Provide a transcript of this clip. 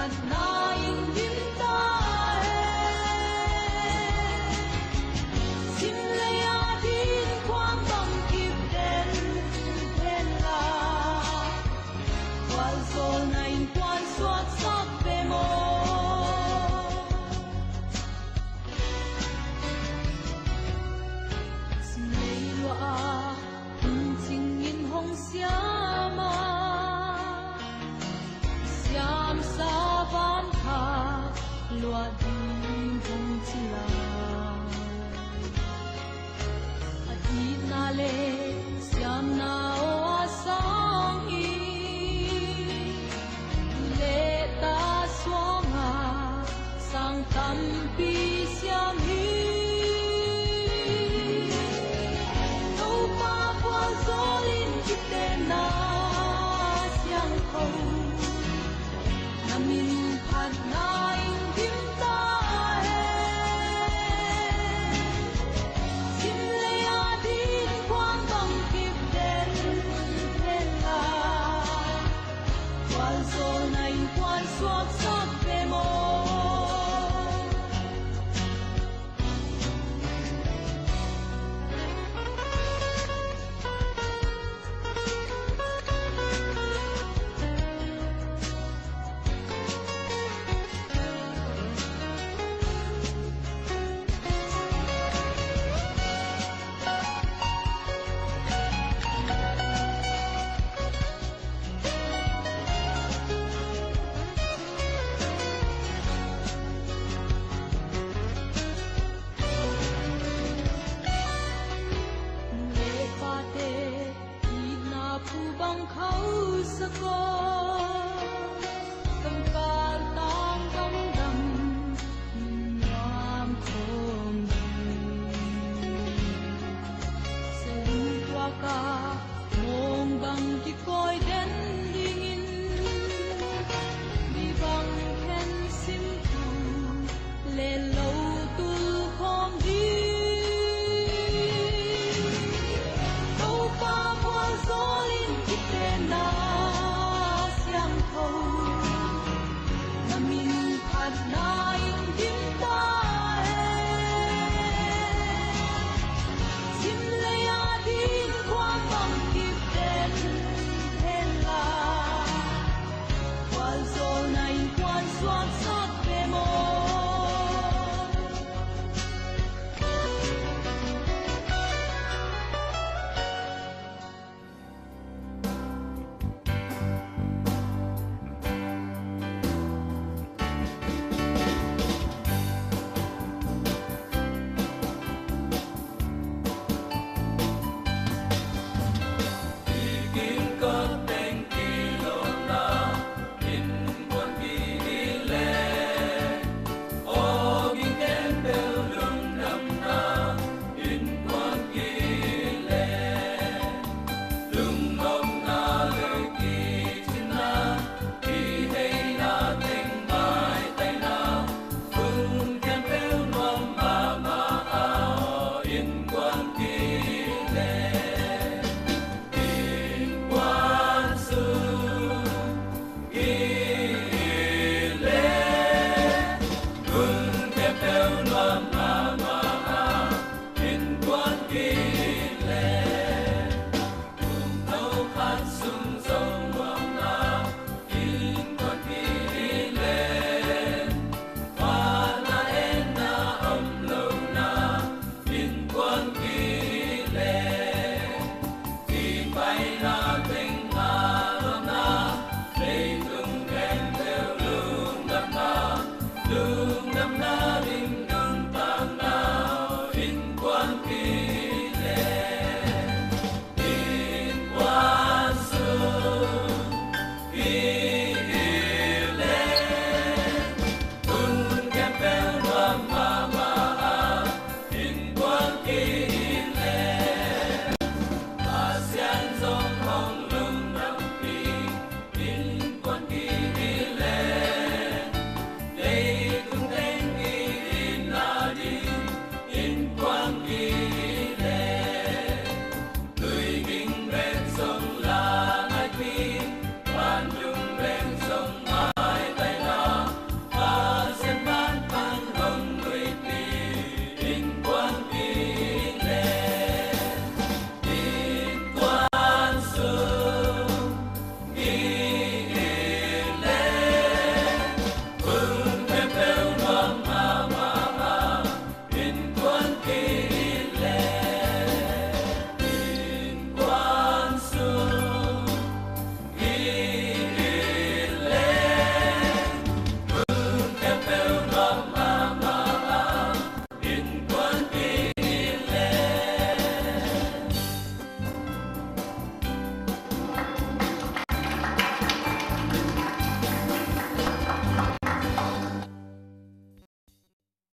phat na in dim ta sim le a din kwang bang kip den den la wal sol na in kwan suat sak be mo sim le lo a ching in hong xiama xiam sa van kha lua din hong chila ati na le xiam na o asang i le ta swanga sang tam pi xiam hi Zolin kite na siang ko namin phat na in dim ta sim le a din kwang bang kip den den la wal zol na in kwan suak sak be mo